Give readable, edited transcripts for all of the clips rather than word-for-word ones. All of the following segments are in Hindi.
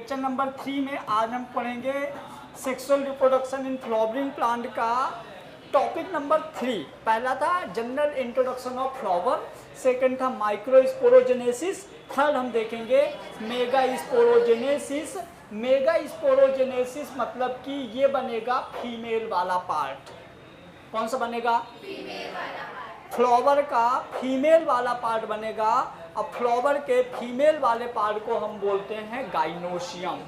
लेक्चर नंबर 3 में आज हम पढ़ेंगे sexual reproduction in flowering plant का टॉपिक नंबर 3। पहला था general introduction of flower, second था माइक्रोस्पोरोजेनेसिस, थर्ड हम देखेंगे मेगा स्पोरोजेनेसिस। मेगा स्पोरोजेनेसिस मतलब कि ये बनेगा फीमेल वाला पार्ट। कौन सा बनेगा? फीमेल वाला पार्ट। फ्लावर का फीमेल वाला पार्ट बनेगा। अब फ्लावर के फीमेल वाले पार्ट को हम बोलते हैं गाइनोशियम।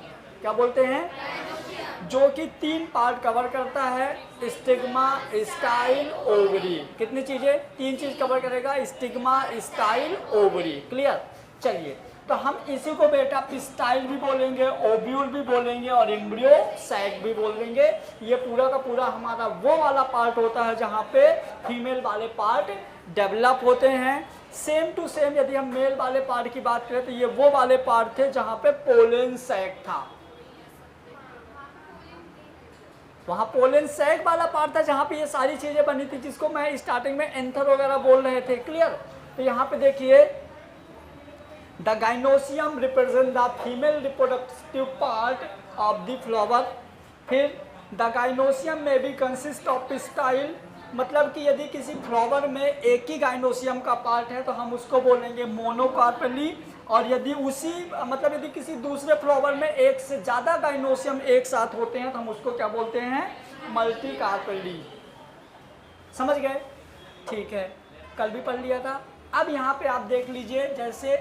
क्या बोलते हैं? जो कि 3 पार्ट कवर करता है, स्टिग्मा, स्टाइल, ओवरी। कितनी चीजें? 3 चीज कवर करेगा, स्टिग्मा, स्टाइल, ओवरी। क्लियर? चलिए, तो हम इसी को बेटा पिस्टाइल भी बोलेंगे, ओव्यूल भी बोलेंगे और एम्ब्रियो सैक भी बोल देंगे। ये पूरा का पूरा हमारा वो वाला पार्ट होता है जहाँ पे फीमेल वाले पार्ट डेवलप होते हैं। सेम टू सेम यदि हम मेल वाले पार्ट की बात करें तो ये वो वाले पार्ट थे जहाँ पे पोलन सैक था। वहाँ पोलन सैक वाला पार्ट था जहाँ पे ये सारी चीजें बनी थी, जिसको मैं स्टार्टिंग में एंथर वगैरह बोल रहे थे। क्लियर? तो यहाँ पे देखिए, the gynoecium represent the female reproductive part of the flower. फिर द गाइनोसियम में भी कंसिस्ट ऑफ पिस्टाइल, मतलब कि यदि किसी फ्लावर में एक ही गाइनोसियम का पार्ट है तो हम उसको बोलेंगे मोनोकार्पेली, और यदि उसी मतलब यदि किसी दूसरे फ्लावर में एक से ज़्यादा गाइनोसियम एक साथ होते हैं तो हम उसको क्या बोलते हैं? मल्टीकार्पेली। समझ गए? ठीक है, कल भी पढ़ लिया था। अब यहाँ पे आप देख लीजिए, जैसे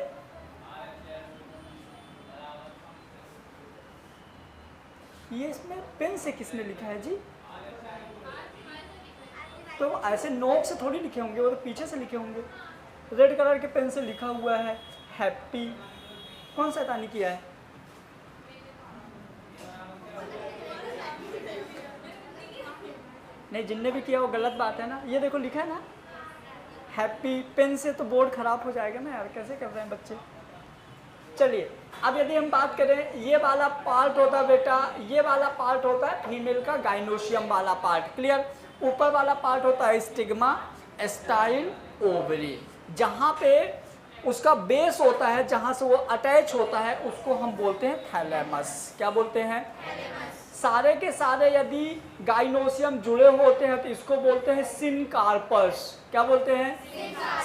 ये इसमें पेन से किसने लिखा है जी? तो ऐसे नोक से थोड़ी लिखे होंगे, वो तो पीछे से लिखे होंगे। रेड कलर के पेन से लिखा हुआ है हैप्पी। कौन सा तानी किया है? नहीं, जिनने भी किया वो गलत बात है ना। ये देखो लिखा है ना हैप्पी। पेन से तो बोर्ड खराब हो जाएगा ना यार, कैसे कर रहे हैं बच्चे। चलिए, अब यदि हम बात करें, ये वाला पार्ट होता है बेटा, ये वाला पार्ट होता है फीमेल का गाइनोशियम वाला पार्ट। क्लियर? ऊपर वाला पार्ट होता है स्टिग्मा, स्टाइल, ओवरी। जहाँ पे उसका बेस होता है, जहाँ से वो अटैच होता है, उसको हम बोलते हैं थैलेमस। क्या बोलते हैं? सारे के सारे यदि गाइनोशियम जुड़े होते हैं तो इसको बोलते हैं सिनकार्पस। क्या बोलते हैं?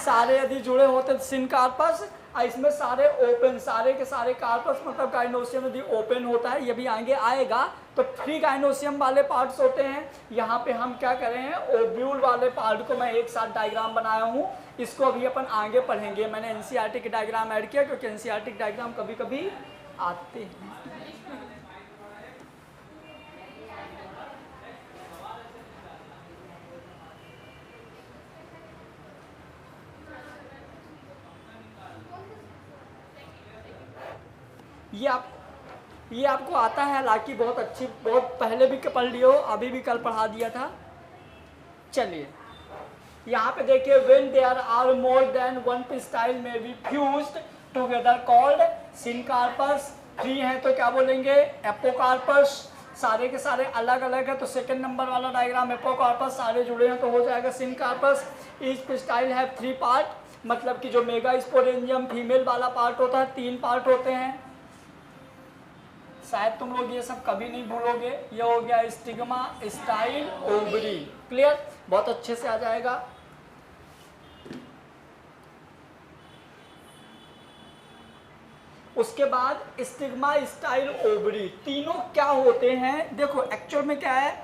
सारे यदि जुड़े होते हैं सिनकार्पस। इसमें सारे ओपन, सारे के सारे कार्पस मतलब गाइनोशियम यदि ओपन होता है, ये भी आगे आएगा, तो 3 गाइनोशियम वाले पार्ट्स होते हैं। यहाँ पे हम क्या कर रहे हैं, ओव्यूल वाले पार्ट को मैं एक साथ डायग्राम बनाया हूँ, इसको अभी अपन आगे पढ़ेंगे। मैंने एनसीईआरटी के डायग्राम ऐड किया क्योंकि एनसीईआरटी के डायग्राम कभी कभी आते हैं। ये आपको आता है, हालांकि बहुत अच्छी, बहुत पहले भी पढ़ लियो, अभी भी कल पढ़ा दिया था। चलिए, यहाँ पे देखिए, when there are more than one pistil may be fused together called syncarpous. 3 है तो क्या बोलेंगे? एपोकार्पस। सारे के सारे अलग अलग है तो सेकंड नंबर वाला डायग्राम एपोकार्पस, सारे जुड़े हैं तो हो जाएगा सिनकार्पस। ईच पिस्टाइल है 3 पार्ट, मतलब कि जो मेगा स्पोरेंजियम फीमेल वाला पार्ट होता है 3 पार्ट होते हैं। शायद तुम लोग ये सब कभी नहीं भूलोगे। ये हो गया स्टिग्मा, स्टाइल, ओवरी। क्लियर? बहुत अच्छे से आ जाएगा। उसके बाद स्टिग्मा, स्टाइल, ओवरी तीनों क्या होते हैं? देखो एक्चुअल में क्या है,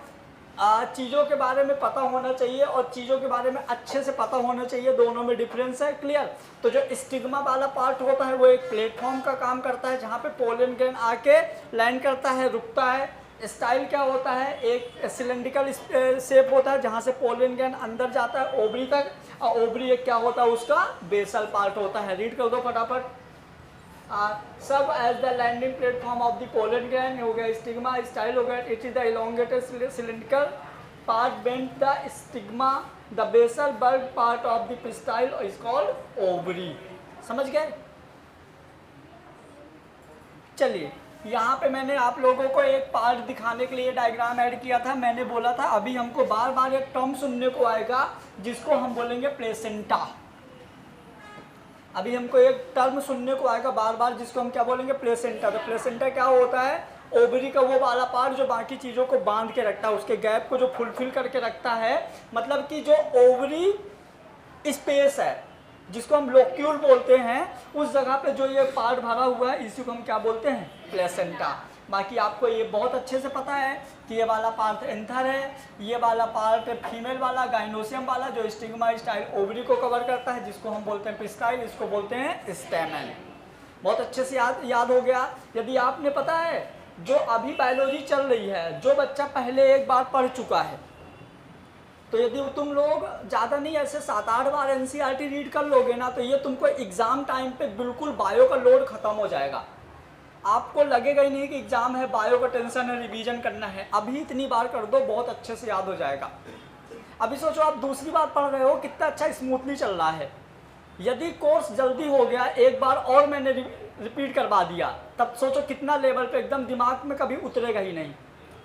चीज़ों के बारे में पता होना चाहिए और चीज़ों के बारे में अच्छे से पता होना चाहिए, दोनों में डिफरेंस है। क्लियर? तो जो स्टिग्मा वाला पार्ट होता है वो एक प्लेटफॉर्म का काम करता है जहाँ पे पोलन ग्रेन आके लैंड करता है, रुकता है। स्टाइल क्या होता है? एक सिलेंड्रिकल शेप होता है जहाँ से पोलन ग्रेन अंदर जाता है ओवरी तक, और ओवरी एक क्या होता है? उसका बेसल पार्ट होता है। रीड कर दो फटाफट। सब as the landing platform of the pollen grain हो गया स्टिग्मा, स्टाइल हो गया it is the elongated cylindrical part bend the stigma, the basal bulb part of the pistil is called ovary. समझ गए? चलिए, यहाँ पे मैंने आप लोगों को एक पार्ट दिखाने के लिए डायग्राम ऐड किया था। मैंने बोला था अभी हमको बार बार एक टर्म सुनने को आएगा जिसको हम बोलेंगे प्लेसेंटा। अभी हमको एक टर्म सुनने को आएगा बार बार जिसको हम क्या बोलेंगे, प्लेसेंटा। तो प्लेसेंटा क्या होता है, ओवरी का वो वाला पार्ट जो बाकी चीज़ों को बांध के रखता है, उसके गैप को जो फुलफिल करके रखता है, मतलब कि जो ओवरी स्पेस है जिसको हम लोक्यूल बोलते हैं, उस जगह पे जो ये पार्ट भरा हुआ है इसी को हम क्या बोलते हैं, प्लेसेंटा। बाकी आपको ये बहुत अच्छे से पता है कि ये वाला पार्ट एंथर है, ये वाला पार्ट फीमेल वाला गाइनोसियम वाला जो स्टिग्मा स्टाइल ओवरी को कवर करता है, जिसको हम बोलते हैं पिस्टाइल, इसको बोलते हैं स्टेमन। बहुत अच्छे से याद हो गया। यदि आपने पता है जो अभी बायोलॉजी चल रही है, जो बच्चा पहले एक बार पढ़ चुका है, तो यदि तुम लोग ज़्यादा नहीं ऐसे 7-8 बार एनसीईआरटी रीड कर लोगे ना, तो ये तुमको एग्ज़ाम टाइम पे बिल्कुल बायो का लोड ख़त्म हो जाएगा। आपको लगेगा ही नहीं कि एग्ज़ाम है, बायो का टेंशन है, रिवीजन करना है। अभी इतनी बार कर दो, बहुत अच्छे से याद हो जाएगा। अभी सोचो आप दूसरी बार पढ़ रहे हो, कितना अच्छा स्मूथली चल रहा है। यदि कोर्स जल्दी हो गया, एक बार और मैंने रिपीट करवा दिया, तब सोचो कितना लेवल पे एकदम दिमाग में कभी उतरेगा ही नहीं।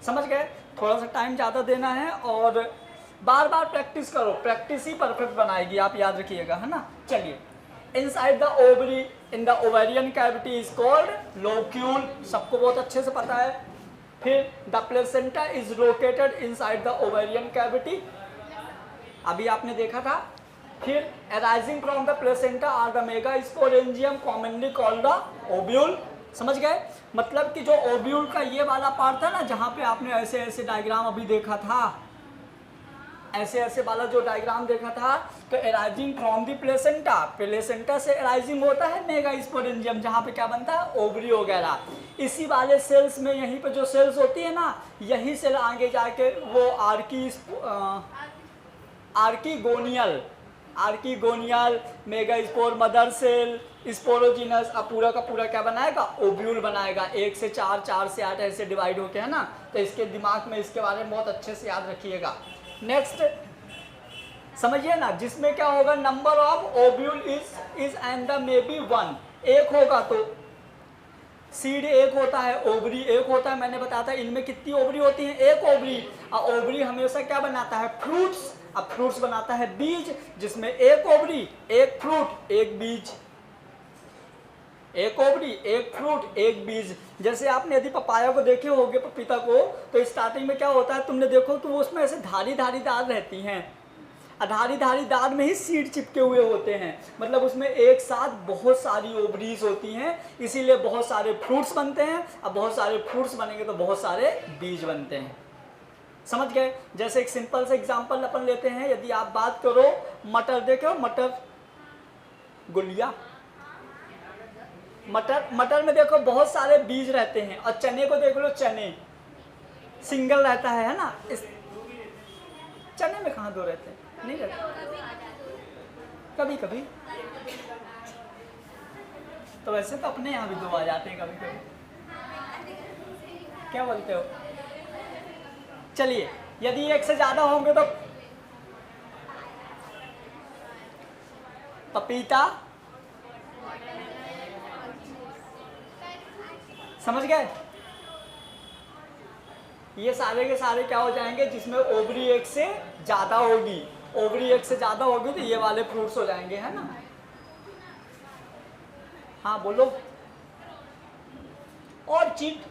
समझ गए? थोड़ा सा टाइम ज़्यादा देना है और बार बार प्रैक्टिस करो, प्रैक्टिस ही परफेक्ट बनाएगी, आप याद रखिएगा, है ना। चलिए, inside the ovary in the ovarian cavity is called locule, सबको बहुत अच्छे से पता है। फिर the placenta is located inside the ovarian cavity, अभी आपने देखा था। फिर arising from the placenta are the megasporangium commonly called the ovule. समझ गए? मतलब कि जो ओव्यूल का ये वाला पार्ट था ना, जहाँ पे आपने ऐसे ऐसे डायग्राम अभी देखा था, ऐसे ऐसे वाला जो डायग्राम देखा था, तो arising from the placenta, placenta से अराइजिंग होता है मेगास्पोरेंजियम, जहाँ पे क्या बनता है, ओवरी वगैरह। इसी वाले सेल्स में, यहीं पे जो सेल्स होती है ना, यही सेल आगे जाके वो आर्कीगोनियल मेगास्पोर मदर सेल स्पोरोजिनस, अब पूरा का पूरा क्या बनाएगा, ओव्यूल बनाएगा। 1 से 4, 4 से 8 ऐसे डिवाइड होके, है ना। तो इसके दिमाग में इसके बारे में बहुत अच्छे से याद रखिएगा। नेक्स्ट समझिए ना, जिसमें क्या होगा, number of ovule is and the may be 1, एक होगा तो सीड एक होता है, ओवरी एक होता है। मैंने बताया था इनमें कितनी ओवरी होती है, एक ओवरी। और ओवरी हमेशा क्या बनाता है, फ्रूट्स। अब फ्रूट्स बनाता है बीज, जिसमें एक ओवरी एक फ्रूट एक बीज, एक ओवरी एक फ्रूट एक बीज। जैसे आपने यदि पपाया को देखे होंगे, पपीता को, तो स्टार्टिंग में क्या होता है, तुमने देखो तो वो उसमें ऐसे धारी धारी दार रहती हैं, धारी धारी दार में ही सीड चिपके हुए होते हैं। मतलब उसमें एक साथ बहुत सारी ओवरीज होती हैं, इसीलिए बहुत सारे फ्रूट्स बनते हैं। अब बहुत सारे फ्रूट्स बनेंगे तो बहुत सारे बीज बनते हैं। समझ गए? जैसे एक सिंपल से एग्जांपल अपन लेते हैं, यदि आप बात करो मटर, देखो मटर गुलिया, मटर में देखो बहुत सारे बीज रहते हैं। और चने को देख लो, चने सिंगल रहता है ना। इस चने में कहाँ दो रहते हैं, नहीं रहते, कभी कभी। तो वैसे तो अपने यहाँ भी दो आ जाते हैं कभी कभी, क्या बोलते हो? चलिए, यदि एक से ज्यादा होंगे तो पपीता, समझ गए? ये सारे के सारे क्या हो जाएंगे, जिसमें ओवरी एक से ज्यादा होगी, ओवरी एक से ज्यादा होगी तो ये वाले फ्रूट्स हो जाएंगे, है ना। हाँ बोलो। ऑर्चिड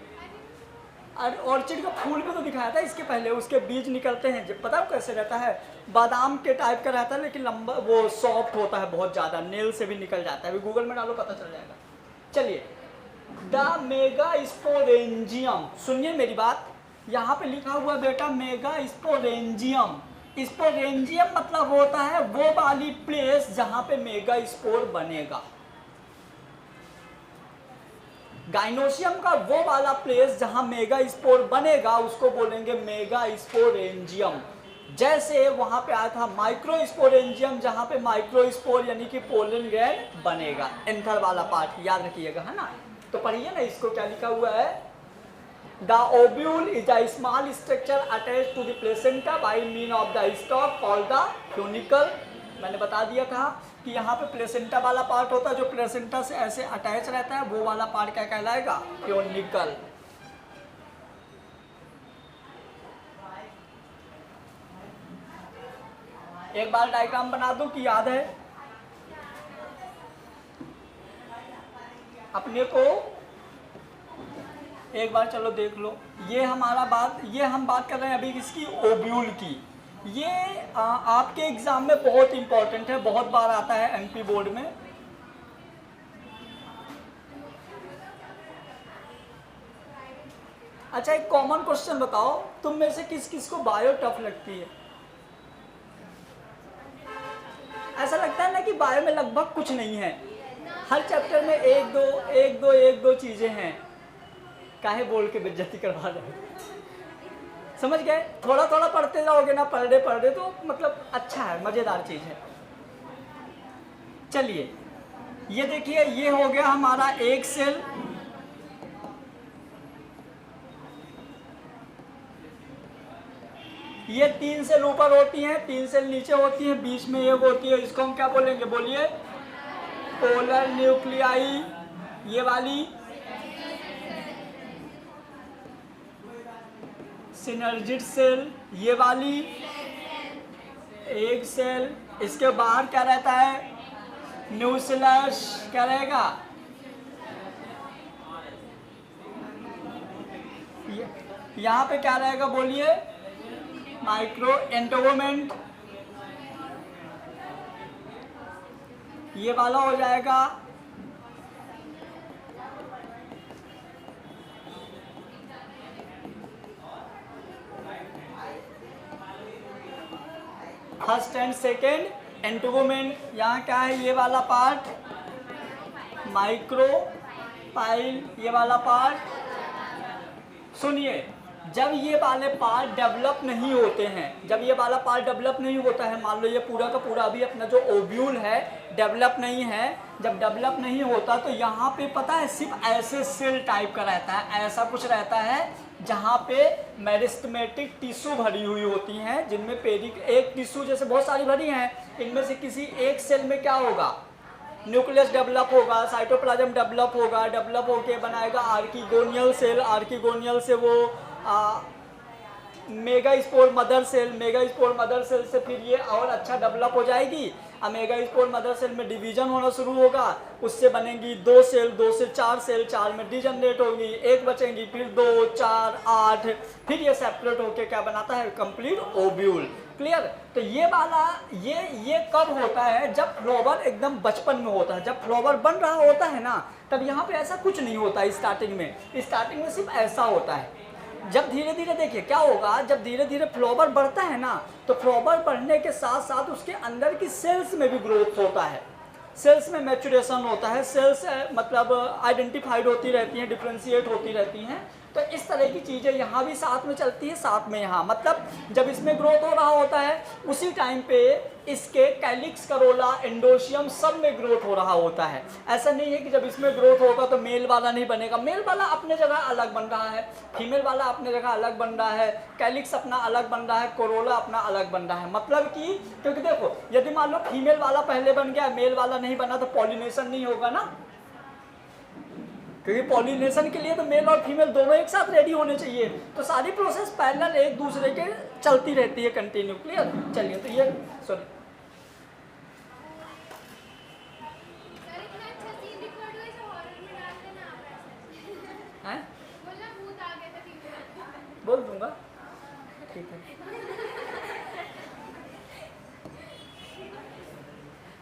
का फूल भी तो दिखाया था इसके पहले, उसके बीज निकलते हैं, जब पता है कैसे रहता है, बादाम के टाइप का रहता है, लेकिन लंबा, वो सॉफ्ट होता है बहुत ज़्यादा, नेल से भी निकल जाता है। अभी गूगल में डालो पता चल जाएगा। चलिए, द मेगास्पोरेंजियम, सुनिए मेरी बात, यहाँ पे लिखा हुआ बेटा मेगास्पोरेंजियम। स्पोरेंजियम मतलब होता है वो वाली प्लेस जहाँ पे मेगास्पोर बनेगा। गाइनोसियम का वो वाला प्लेस जहां मेगास्पोर बनेगा उसको बोलेंगे मेगास्पोरेंजियम। जैसे वहां पे आया था माइक्रोस्पोरेंजियम, जहां पे माइक्रोस्पोर यानी कि पोलन ग्रैंड बनेगा। एंथर वाला पार्ट याद रखिएगा, है ना। तो पढ़िए ना, इसको क्या लिखा हुआ है, the ovule is a small structure attach to the placenta by mean of the stalk called the funicle. मैंने बता दिया था कि यहाँ पे प्लेसेंटा वाला पार्ट होता है, जो प्लेसेंटा से ऐसे अटैच रहता है, वो वाला पार्ट क्या कहलाएगा, फ्यूनिकल। एक बार डायग्राम बना दूं कि याद है? अपने को एक बार चलो देख लो, ये हम बात कर रहे हैं अभी किसकी, ओब्यूल की। ये आपके एग्जाम में बहुत इंपॉर्टेंट है, बहुत बार आता है एमपी बोर्ड में। अच्छा एक कॉमन क्वेश्चन बताओ, तुम में से किस किस को बायो टफ लगती है? ऐसा लगता है ना कि बायो में लगभग कुछ नहीं है, हर चैप्टर में एक दो चीजें हैं। काहे बोल के बेइज्जती करवा रहे हैं? समझ गए? थोड़ा थोड़ा पढ़ते जाओगे ना, पर डे तो मतलब अच्छा है, मजेदार चीज है। चलिए ये देखिए, ये हो गया हमारा एक सेल, ये 3 सेल ऊपर होती हैं, 3 सेल नीचे होती हैं, बीच में एक होती है, इसको हम क्या बोलेंगे, बोलिए? Polar nuclei. ये वाली सिनर्जिड सेल, ये वाली एग सेल। इसके बाहर क्या रहता है, न्यूक्लियस। क्या रहेगा, यहाँ पे क्या रहेगा, बोलिए? माइक्रो एंटोगोमेंट। ये वाला हो जाएगा फर्स्ट एंड सेकेंड एंटोगोमेंट। यहाँ क्या है, ये वाला पार्ट माइक्रो पाइल, ये वाला पार्ट। सुनिए, जब ये वाले पार्ट डेवलप नहीं होते हैं, जब ये वाला पार्ट डेवलप नहीं होता है, मान लो ये पूरा का पूरा अभी अपना जो ओव्यूल है डेवलप नहीं है, जब डेवलप नहीं होता तो यहाँ पे पता है सिर्फ ऐसे सेल टाइप का रहता है, ऐसा कुछ रहता है जहाँ पे मेरिस्टेमेटिक टिश्यू भरी हुई होती हैं, जिनमें एक टिश्यू जैसे बहुत सारी भरी हैं, इनमें से किसी एक सेल में क्या होगा, न्यूक्लियस डेवलप होगा, साइटोप्लाज्म डेवलप होगा, डेवलप होके बनाएगा आर्किगोनियल सेल, आर्किगोनियल से वो mega spore mother cell, mega spore mother cell से फिर ये और अच्छा डेवलप हो जाएगी। अब मेगा स्पोर मदर सेल में डिवीजन होना शुरू होगा, उससे बनेंगी 2 सेल, 2 से 4 सेल, 4 में डिजनरेट होगी, 1 बचेंगी, फिर 2, 4, 8, फिर ये सेपरेट होके क्या बनाता है, कंप्लीट ओव्यूल। क्लियर? तो ये वाला ये कब होता है, जब फ्लावर एकदम बचपन में होता है, जब फ्लावर बन रहा होता है ना, तब यहाँ पे ऐसा कुछ नहीं होता है स्टार्टिंग में सिर्फ ऐसा होता है। जब धीरे धीरे देखिए क्या होगा, जब धीरे धीरे फ्लावर बढ़ता है ना, तो फ्लावर बढ़ने के साथ साथ उसके अंदर की सेल्स में भी ग्रोथ होता है, सेल्स में मैचुरेशन होता है, सेल्स मतलब आइडेंटिफाइड होती रहती हैं, डिफ्रेंशिएट होती रहती हैं। तो इस तरह की चीज़ें यहाँ भी साथ में चलती है, साथ में यहाँ मतलब जब इसमें ग्रोथ हो रहा होता है उसी टाइम पे इसके कैलिक्स, करोला, एंडोशियम सब में ग्रोथ हो रहा होता है। ऐसा नहीं है कि जब इसमें ग्रोथ होगा तो मेल वाला नहीं बनेगा, मेल वाला अपने जगह अलग बन रहा है, फीमेल वाला अपने जगह अलग बन रहा है, कैलिक्स अपना अलग बन रहा है, कोरोला अपना अलग बन रहा है। मतलब कि क्योंकि देखो, यदि मान लो फीमेल वाला पहले बन गया, मेल वाला नहीं बना, तो पॉलिनेशन नहीं होगा ना, क्योंकि पॉलिनेशन के लिए तो मेल और फीमेल दोनों एक साथ रेडी होने चाहिए। तो सारी प्रोसेस पैरेलल एक दूसरे के चलती रहती है कंटिन्यू। क्लियर? चलिए, तो ये सॉरी बोल दूंगा, ठीक है।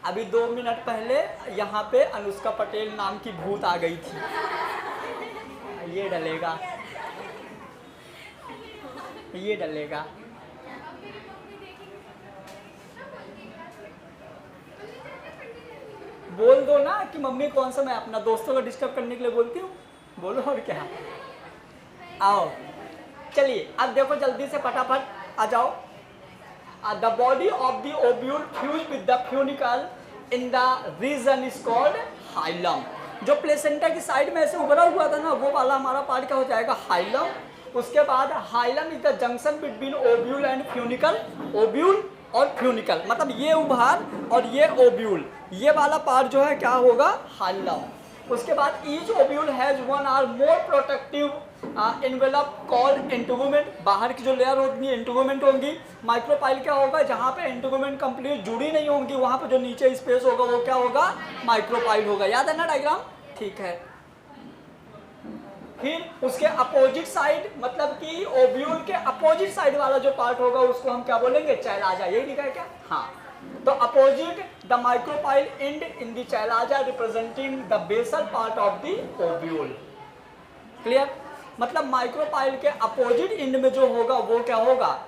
अभी 2 मिनट पहले यहाँ पे अनुष्का पटेल नाम की भूत आ गई थी, ये डलेगा, ये डलेगा। बोल दो ना कि मम्मी कौन सा, मैं अपना दोस्तों को डिस्टर्ब करने के लिए बोलती हूँ, बोलो और क्या। आओ चलिए, अब देखो जल्दी से फटाफट आ जाओ। The body of the ovule fused with the funicle in the region is called hilum। जो प्लेसेंटा की साइड में ऐसे उभरा हुआ था ना, वो वाला हमारा पार्ट क्या हो जाएगा, हाइलम। उसके बाद hilum is the junction between ovule and funicle, ovule और फ्यूनिकल, मतलब ये उभार और ये ओव्यूल, ये वाला पार्ट जो है क्या होगा, हाइलम। उसके बाद each ovule has one or more protective envelope called integument, बाहर की जो लेयर होगी इंटुगुमेंट होंगी। माइक्रोपाइल क्या होगा, जहाँ पे इंटुगुमेंट कंप्लीट जुड़ी नहीं होंगी, वहाँ पे जो नीचे स्पेस होगा वो क्या होगा, माइक्रोपाइल होगा। याद है ना डायग्राम? ठीक है, फिर उसके अपोजिट साइड, मतलब कि ओव्यूल के अपोजिट साइड वाला जो पार्ट होगा उसको हम क्या बोलेंगे, चैलाजा। यही लिखा है क्या? हाँ। तो opposite the micropyle end in the chalaza representing the basal part of the ovule. Clear? मतलब माइक्रोपाइल के अपोजिट एंड में जो होगा वो क्या होगा।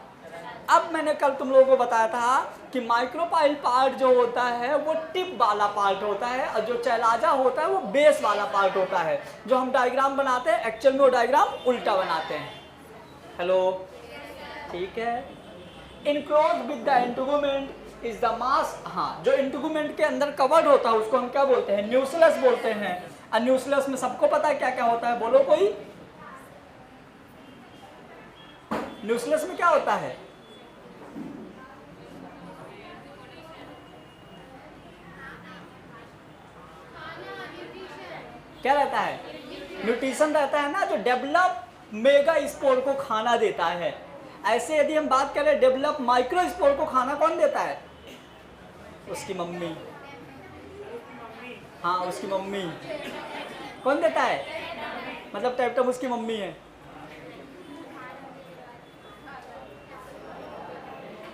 अब मैंने कल तुम लोगों को बताया था कि माइक्रोपाइल पार्ट जो होता है वो टिप वाला पार्ट होता है और जो चैलाजा होता है वो बेस वाला पार्ट होता है। जो हम डायग्राम बनाते हैं एक्चुअल में वो डायग्राम उल्टा बनाते हैं। हेलो, ठीक है। Enclose with the integument is the mass. हाँ, जो इंटुगुमेंट के अंदर कवर्ड होता है उसको हम क्या बोलते हैं, न्यूक्लियस बोलते हैं। और न्यूक्लियस में सबको पता है क्या क्या होता है, बोलो कोई। न्यूक्लियस में क्या होता है, क्या रहता है, न्यूट्रिशन रहता है ना, जो डेवलप मेगा स्पोर को खाना देता है। ऐसे यदि हम बात करें डेवलप माइक्रो स्पोर को खाना कौन देता है, उसकी मम्मी। हाँ, उसकी मम्मी। कौन देता है, मतलब टैपटम उसकी मम्मी है।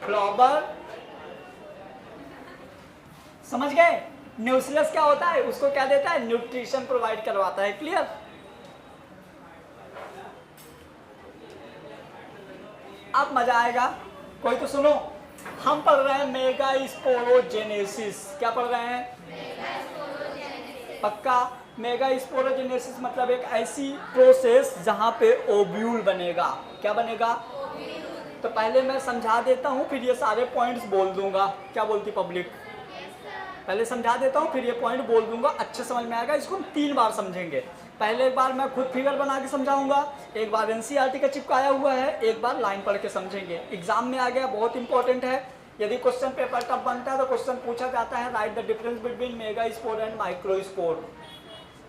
फ्लावर, समझ गए। न्यूक्लियस क्या होता है, उसको क्या देता है, न्यूट्रिशन प्रोवाइड करवाता है। क्लियर? अब मजा आएगा। कोई तो सुनो, हम पढ़ रहे हैं मेगा स्पोरोजेनेसिस। क्या पढ़ रहे हैं, पक्का। मेगा स्पोरोजेनेसिस मतलब एक ऐसी प्रोसेस जहां पे ओव्यूल बनेगा। क्या बनेगा, तो पहले मैं समझा देता हूं फिर ये सारे पॉइंट्स बोल दूंगा। क्या बोलती पब्लिक, पहले समझा देता हूँ फिर ये पॉइंट बोल दूंगा, अच्छे समझ में आएगा। इसको हम 3 बार समझेंगे। पहले एक बार मैं खुद फिगर बना के समझाऊंगा, एक बार एनसीईआरटी का चिपकाया हुआ है, एक बार लाइन पढ़ के समझेंगे। एग्जाम में आ गया, बहुत इंपॉर्टेंट है। यदि क्वेश्चन पेपर टफ बनता है तो क्वेश्चन पूछा जाता है, right the difference between mega spore and micro spore.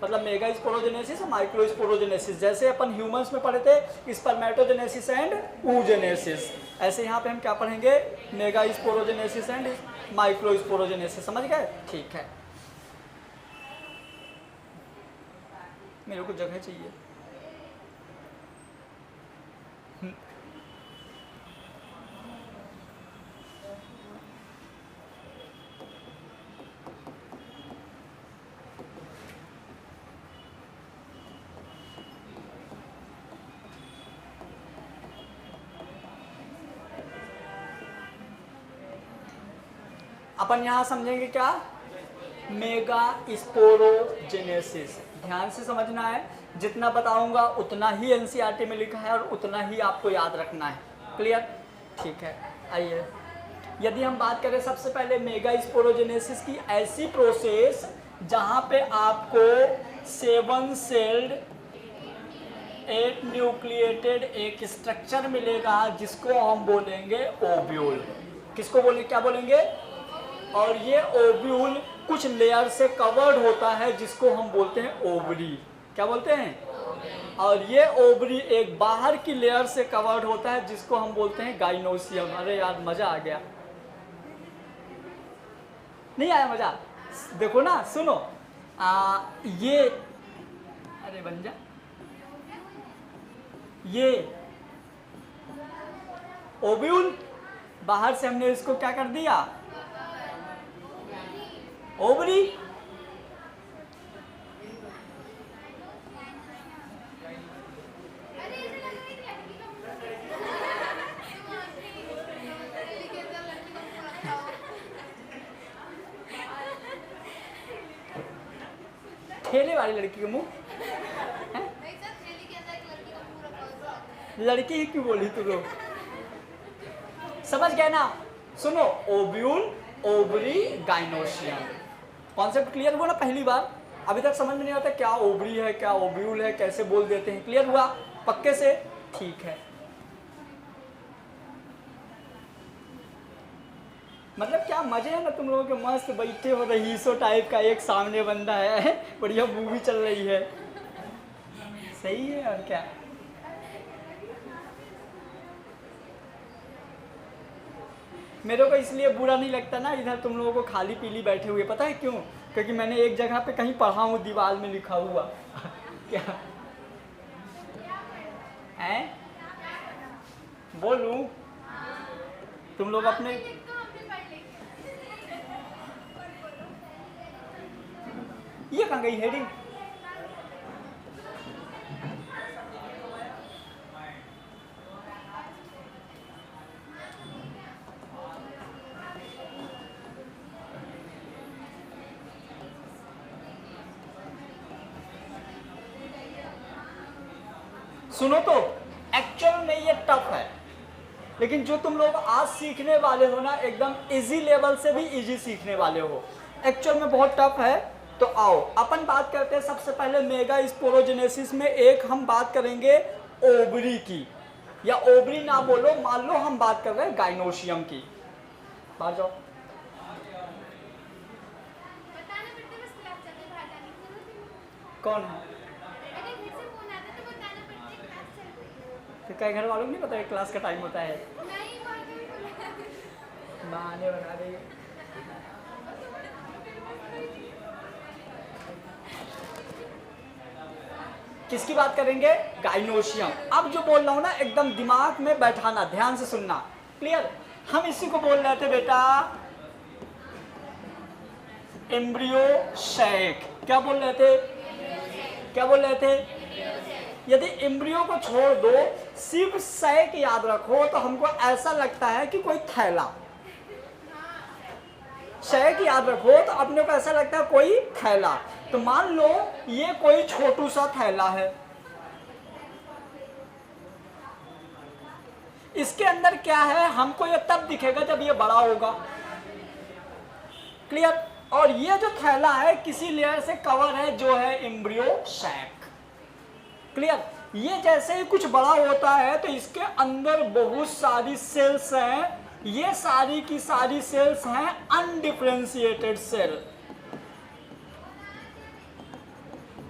मतलब मेगा स्पोरोजेनेसिस और माइक्रो स्पोरोजेनेसिस। जैसे अपन ह्यूमंस में पढ़े थे स्पर्मेटोजेनेसिस एंड oogenesis, ऐसे यहाँ पे हम क्या पढ़ेंगे, mega sporogenesis and micro sporogenesis. समझ गए? ठीक है। मेरे को जगह चाहिए। अपन यहाँ समझेंगे क्या, मेगा स्पोरोजेनेसिस। ध्यान से समझना है, जितना बताऊंगा उतना ही एनसीईआरटी में लिखा है और उतना ही आपको याद रखना है। क्लियर? ठीक है। आइए, यदि हम बात करें सबसे पहले मेगा स्पोरोजेनेसिस की, ऐसी प्रोसेस जहाँ पे आपको 7 सेल्ड 8 न्यूक्लिएटेड एक स्ट्रक्चर मिलेगा जिसको हम बोलेंगे ओव्यूल। किसको बोलेंगे, क्या बोलेंगे, और ये ओव्यूल कुछ लेयर से कवर्ड होता है जिसको हम बोलते हैं ओवरी। क्या बोलते हैं, और ये ओवरी एक बाहर की लेयर से कवर्ड होता है जिसको हम बोलते हैं गाइनोसियम। अरे यार मजा आ गया, नहीं आया मजा? देखो ना, सुनो, ये, अरे बन जा, ये ओव्यूल, बाहर से हमने इसको क्या कर दिया, ओवरी। ठेले वाली लड़की का मुंह, लड़की ही क्यों बोली तू लोग, समझ गए ना? सुनो, ovule, ovary, gynoecium. Concept clear हुआ ना पहली बार? अभी तक समझ में नहीं आता क्या ओवरी है, क्या ओव्यूल है, कैसे बोल देते हैं। क्लियर हुआ पक्के से? ठीक है। मतलब क्या मजे है ना तुम लोगों के, मस्त बैठे हो, रहीसो टाइप का एक सामने बंदा है, बढ़िया मूवी चल रही है। सही है, और क्या। मेरे को इसलिए बुरा नहीं लगता ना इधर तुम लोगों को खाली पीली बैठे हुए, पता है क्यों? क्योंकि मैंने एक जगह पे कहीं पढ़ा हूँ, दीवार में लिखा हुआ क्या, हैं, बोलूं? तुम लोग अपने ये कहाँ गई हेडिंग? सुनो तो, एक्चुअल में ये टफ है, लेकिन जो तुम लोग आज सीखने वाले हो ना, एकदम इजी लेवल से भी इजी सीखने वाले हो। एक्चुअल में बहुत टफ है। तो आओ अपन बात करते हैं सबसे पहले मेगा स्पोरोजेनेसिस में। एक हम बात करेंगे ओवरी की, या ओवरी ना बोलो, मान लो हम बात कर रहे हैं गाइनोशियम की। बाहर जाओ। कौन? तो कई घर वालों को नहीं पता है क्लास का टाइम होता है? बहाने बना देंगे। किसकी बात करेंगे? गाइनोशियम। अब जो बोल रहा हूं ना, एकदम दिमाग में बैठाना, ध्यान से सुनना। क्लियर? हम इसी को बोल रहे थे बेटा एम्ब्रियो सैक। क्या बोल रहे थे? क्या बोल रहे थे? यदि एम्ब्रियो को छोड़ दो, सिर्फ सैक याद रखो, तो हमको ऐसा लगता है कि कोई थैला। सैक याद रखो तो अपने को ऐसा लगता है कोई थैला। तो मान लो ये कोई छोटू सा थैला है, इसके अंदर क्या है हमको ये तब दिखेगा जब ये बड़ा होगा। क्लियर? और ये जो थैला है किसी लेयर से कवर है जो है एम्ब्रियो सैक। क्लियर? ये जैसे ही कुछ बड़ा होता है तो इसके अंदर बहुत सारी सेल्स हैं। ये सारी की सारी सेल्स हैं अनडिफरेंशिएटेड सेल।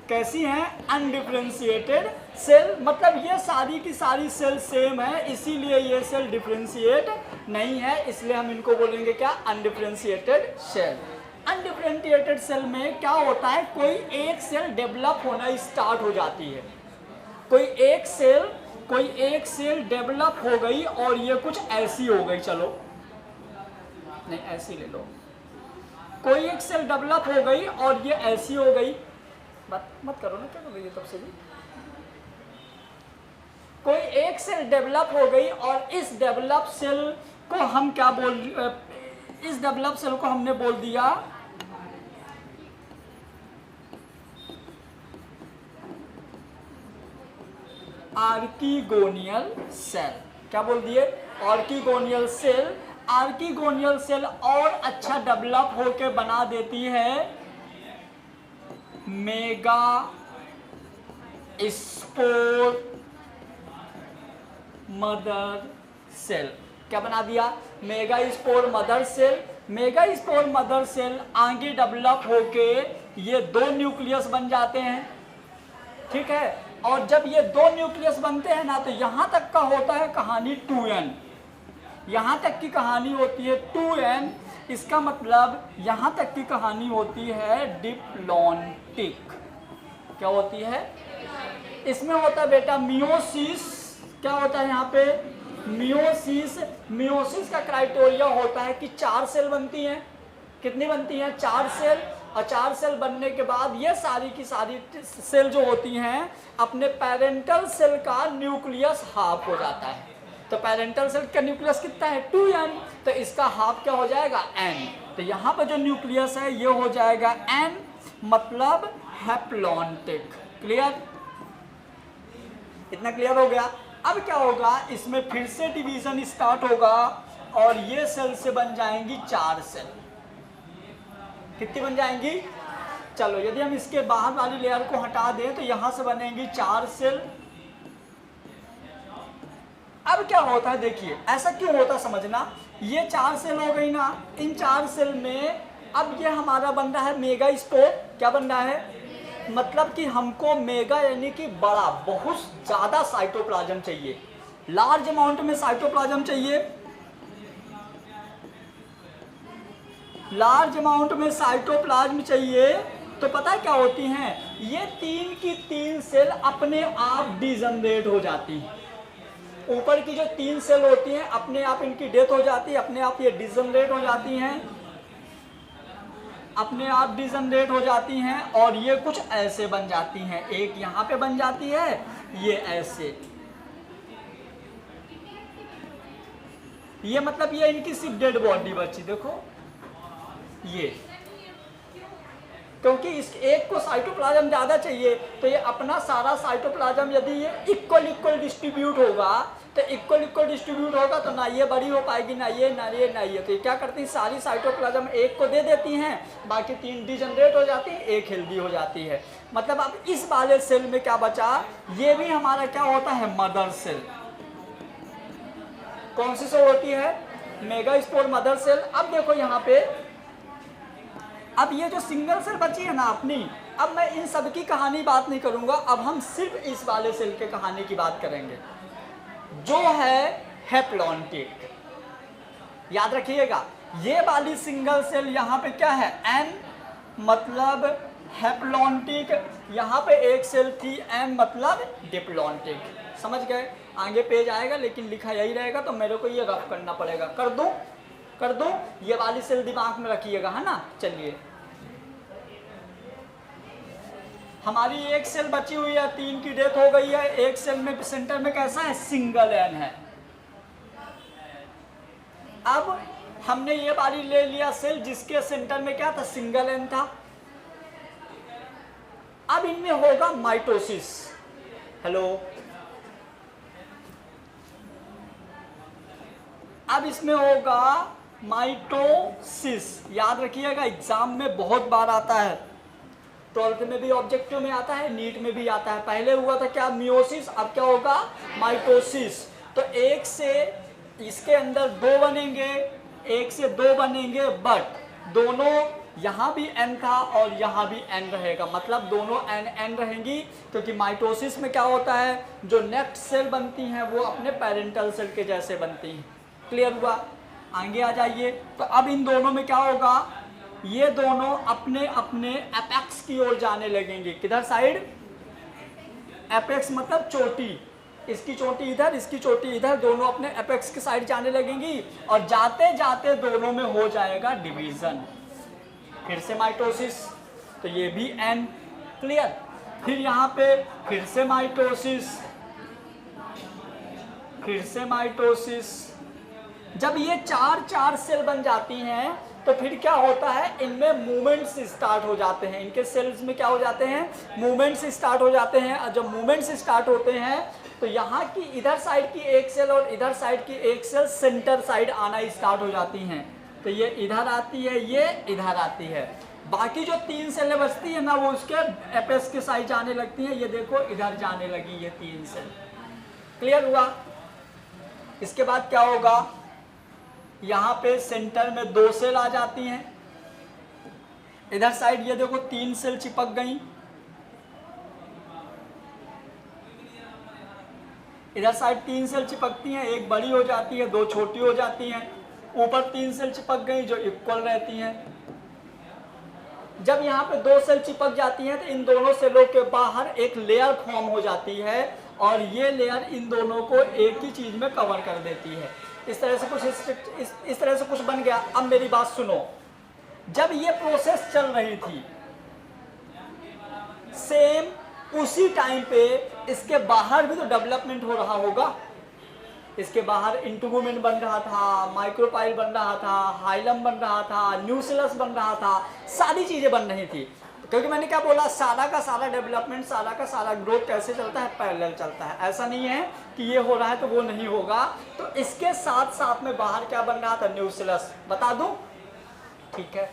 कैसी हैं? Undifferentiated cell. मतलब ये सारी की सारी सेल सेम है, इसीलिए ये सेल डिफरेंशिएट नहीं है, इसलिए हम इनको बोलेंगे क्या? Undifferentiated cell. अनडिफरेंशिएटेड सेल में क्या होता है? कोई एक सेल डेवलप होना स्टार्ट हो जाती है। कोई एक सेल डेवलप हो गई और ये कुछ ऐसी हो गई, चलो नहीं ऐसी ले लो। कोई एक सेल डेवलप हो गई और ये ऐसी हो गई। बात मत करो ना, क्या कर रही है तब से भी। कोई एक सेल डेवलप हो गई और इस डेवलप सेल को हम क्या इस डेवलप सेल को हमने बोल दिया आर्कीगोनियल सेल। क्या बोल दिए? आर्कीगोनियल सेल। आर्कीगोनियल सेल और अच्छा डेवलप होके बना देती है मेगा स्पोर मदर सेल। क्या बना दिया? Mega spore mother cell. Mega spore mother cell आगे डेवलप होके ये दो न्यूक्लियस बन जाते हैं। ठीक है? और जब ये दो न्यूक्लियस बनते हैं ना, तो यहां तक का होता है कहानी 2n। यहां तक की कहानी होती है 2n। इसका मतलब यहां तक की कहानी होती है डिप्लॉन्टिक। क्या होती है? इसमें होता है बेटा मियोसिस। क्या होता है यहाँ पे? मियोसिस। मियोसिस का क्राइटेरिया होता है कि 4 सेल बनती हैं। कितनी बनती हैं? 4 सेल। और 4 सेल बनने के बाद ये सारी की सारी सेल जो होती हैं अपने पेरेंटल सेल का न्यूक्लियस हाफ हो जाता है। तो पेरेंटल सेल का न्यूक्लियस कितना है? 2n। तो इसका हाफ क्या हो जाएगा? n। तो यहाँ पर जो न्यूक्लियस है ये हो जाएगा n, मतलब हैप्लॉन्टिक। क्लियर? इतना क्लियर हो गया? अब क्या होगा? इसमें फिर से डिवीजन स्टार्ट होगा और ये सेल से बन जाएंगी 4 सेल। कितनी बन जाएंगी? चलो यदि हम इसके बाहर वाली लेयर को हटा दें तो यहां से बनेंगी 4 सेल। अब क्या होता है देखिए, ऐसा क्यों होता समझना। ये 4 सेल हो गई ना, इन 4 सेल में अब ये हमारा बन रहा है मेगा स्पोर। क्या बन रहा है? मतलब कि हमको मेगा यानी कि बड़ा, बहुत ज्यादा साइटोप्लाज्म चाहिए, लार्ज अमाउंट में साइटोप्लाज्म चाहिए। लार्ज अमाउंट में साइटोप्लाज्म चाहिए तो पता क्या होती हैं? ये 3 की 3 सेल अपने आप डिजनरेट हो जाती हैं। ऊपर की जो 3 सेल होती हैं अपने आप इनकी डेथ हो जाती है, अपने आप ये डिजनरेट हो जाती हैं, अपने आप डिजनरेट हो जाती हैं और ये कुछ ऐसे बन जाती हैं। एक यहाँ पे बन जाती है, ये ऐसे, ये मतलब ये इनकी सिर्फ डेड बॉडी बची। देखो ये, क्योंकि इस एक को साइटोप्लाज्म ज़्यादा चाहिए, तो ये अपना सारा साइटोप्लाज्म यदि ये इक्वल डिस्ट्रीब्यूट होगा, तो इक्वल डिस्ट्रीब्यूट होगा तो ना ये बड़ी हो पाएगी, ना ये ना ये ना ये। तो ये क्या करती हैं, सारी साइटोप्लाज्म एक को दे देती हैं, बाकी 3 डिजनरेट हो जाती है, एक हेल्दी हो जाती है। मतलब अब इस वाले सेल में क्या बचा, ये भी हमारा क्या होता है, मदर सेल। कौन सी सेल होती है, मेगास्पोर मदर सेल। अब देखो यहाँ पे, अब ये जो सिंगल सेल बची है ना अपनी, अब मैं इन सब की कहानी बात नहीं करूंगा, अब हम सिर्फ इस वाले सेल के कहानी की बात करेंगे जो है हैप्लॉन्टिक। याद रखिएगा, ये वाली सिंगल सेल यहाँ पे क्या है, एन मतलब हैप्लॉन्टिक, यहाँ पे एक सेल थी एन मतलब डिप्लॉन्टिक। समझ गए, आगे पेज आएगा लेकिन लिखा यही रहेगा, तो मेरे को ये रफ करना पड़ेगा। कर दूं, ये वाली सेल दिमाग में रखिएगा, है ना। चलिए, हमारी एक सेल बची हुई है, 3 की डेथ हो गई है, एक सेल में सेंटर में कैसा है, सिंगल एन है। अब हमने ये वाली ले लिया सेल जिसके सेंटर में क्या था, सिंगल एन था। अब इनमें होगा माइटोसिस। हेलो, अब इसमें होगा माइटोसिस। याद रखिएगा, एग्जाम में बहुत बार आता है, 12th में भी ऑब्जेक्टिव में आता है, नीट में भी आता है। पहले हुआ था क्या, मियोसिस, अब क्या होगा, माइटोसिस। तो एक से इसके अंदर 2 बनेंगे, एक से 2 बनेंगे, बट दोनों यहाँ भी एन था और यहाँ भी एन रहेगा, मतलब दोनों एन रहेंगी, क्योंकि माइटोसिस में क्या होता है, जो नेक्स्ट सेल बनती हैं वो अपने पेरेंटल सेल के जैसे बनती हैं। क्लियर हुआ, आगे आ जाइए। तो अब इन दोनों में क्या होगा, ये दोनों अपने अपने एपेक्स की ओर जाने लगेंगे। किधर साइड, एपेक्स मतलब चोटी, इसकी चोटी इधर, इसकी चोटी इधर, दोनों अपने एपेक्स की साइड जाने लगेंगी और जाते जाते दोनों में हो जाएगा डिवीजन, फिर से माइटोसिस। तो ये भी एन। क्लियर, फिर यहाँ पे फिर से माइटोसिस, फिर से माइटोसिस। जब ये 4 सेल बन जाती हैं तो फिर क्या होता है, इनमें मूवमेंट्स स्टार्ट हो जाते हैं, इनके सेल्स में क्या हो जाते हैं, मूवमेंट्स स्टार्ट हो जाते हैं। और जब मूवमेंट्स स्टार्ट होते हैं तो यहाँ की इधर साइड की एक सेल और इधर साइड की एक सेल सेंटर साइड आना स्टार्ट हो जाती हैं। तो ये इधर आती है, ये इधर आती है, बाकी जो 3 सेलें बचती है ना वो उसके एपेक्स के साइड जाने लगती हैं। ये देखो इधर जाने लगी ये 3 सेल। क्लियर हुआ। इसके बाद क्या होगा, यहाँ पे सेंटर में 2 सेल आ जाती हैं, इधर साइड ये देखो 3 सेल चिपक गई, इधर साइड 3 सेल चिपकती हैं, एक बड़ी हो जाती है, 2 छोटी हो जाती हैं, ऊपर 3 सेल चिपक गई जो इक्वल रहती हैं। जब यहाँ पे 2 सेल चिपक जाती हैं तो इन दोनों सेलों के बाहर एक लेयर फॉर्म हो जाती है और ये लेयर इन दोनों को एक ही चीज में कवर कर देती है। इस तरह से कुछ बन गया। अब मेरी बात सुनो, जब ये प्रोसेस चल रही थी सेम उसी टाइम पे इसके बाहर भी तो डेवलपमेंट हो रहा होगा। इसके बाहर इंटुगुमेंट बन रहा था, माइक्रोपाइल बन रहा था, हाइलम बन रहा था, न्यूसिलस बन रहा था, सारी चीजें बन रही थी। क्योंकि मैंने क्या बोला, सारा का सारा डेवलपमेंट, सारा का सारा ग्रोथ कैसे चलता है, पैरेलल चलता है। ऐसा नहीं है कि ये हो रहा है तो वो नहीं होगा। तो इसके साथ साथ में बाहर क्या बन रहा था, न्यूसिलस। बता दूं, ठीक है।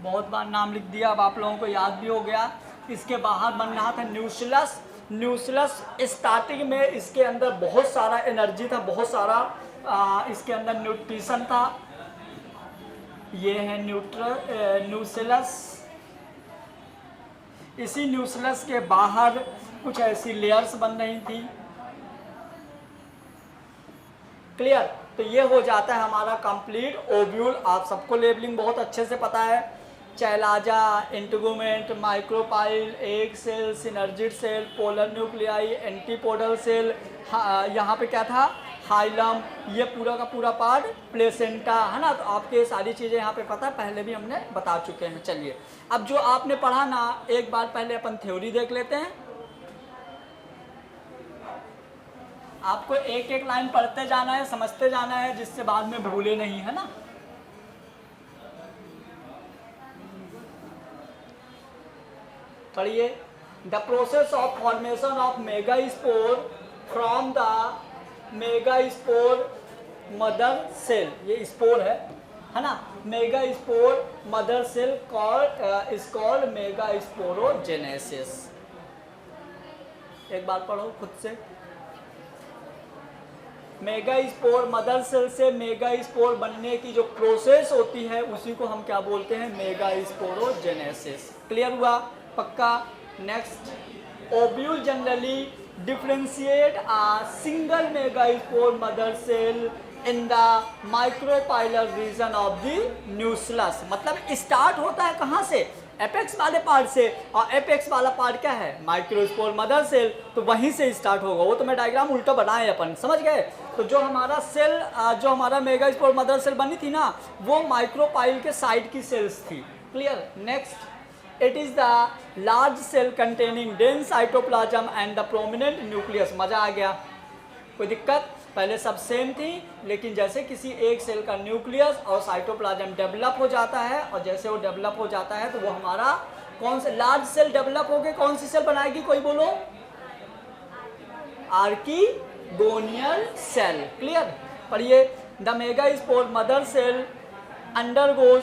बहुत बार नाम लिख दिया, अब आप लोगों को याद भी हो गया। इसके बाहर बन रहा था न्यूसिलस। न्यूसिलस स्टार्टिंग में इसके अंदर बहुत सारा एनर्जी था, बहुत सारा इसके अंदर न्यूट्रिशन था। ये है न्यूसिलस। इसी न्यूक्लियस के बाहर कुछ ऐसी लेयर्स बन रही थी। क्लियर? तो ये हो जाता है हमारा कंप्लीट ओव्यूल। आप सबको लेबलिंग बहुत अच्छे से पता है। Chalaza, integument, micropyle, egg cell, synergid cell, polar nuclei, antipodal cell, यहाँ पे क्या था, हाइलम, ये पूरा का पूरा पार्ट प्लेसेंटा, है ना। तो आपके ये सारी चीज़ें यहाँ पे पता है, पहले भी हमने बता चुके हैं। चलिए अब जो आपने पढ़ा ना, एक बार पहले अपन थ्योरी देख लेते हैं। आपको एक एक लाइन पढ़ते जाना है, समझते जाना है, जिससे बाद में भूले नहीं, है ना। पढ़िए। The process of formation of megaspore from the megaspore mother cell, ये स्पोर है ना। Megaspore mother cell is called megasporogenesis. एक बार पढ़ो खुद से। मेगास्पोर मदर सेल से मेगास्पोर बनने की जो प्रोसेस होती है उसी को हम क्या बोलते हैं, मेगास्पोरोजेनेसिस। क्लियर हुआ? पक्का। Next, ovule generally differentiate a single megaspore mother cell in the micropylar region of the nucleus. मतलब स्टार्ट होता है कहाँ से, एपेक्स वाले पार्ट से, और एपेक्स वाला पार्ट क्या है, माइक्रोस्पोर मदर सेल, तो वहीं से स्टार्ट होगा। वो तो मैं डायग्राम उल्टा बनाए अपन, समझ गए। तो जो हमारा सेल, जो हमारा मेगास्पोर मदर सेल बनी थी ना, वो माइक्रोपाइल के साइड की सेल्स थी। Clear? Next, it is the large cell containing dense cytoplasm and the prominent nucleus. मजा आ गया? कोई दिक्कत? पहले सब सेम थी, लेकिन जैसे किसी एक सेल का न्यूक्लियस और साइटोप्लाज्म डेवलप हो जाता है, और जैसे वो डेवलप हो जाता है तो वो हमारा कौन से लार्ज सेल डेवलप होके कौन सी सेल बनाएगी, कोई बोलो? Archegonial cell. क्लियर? पढ़िए। The megaspore mother cell undergoes,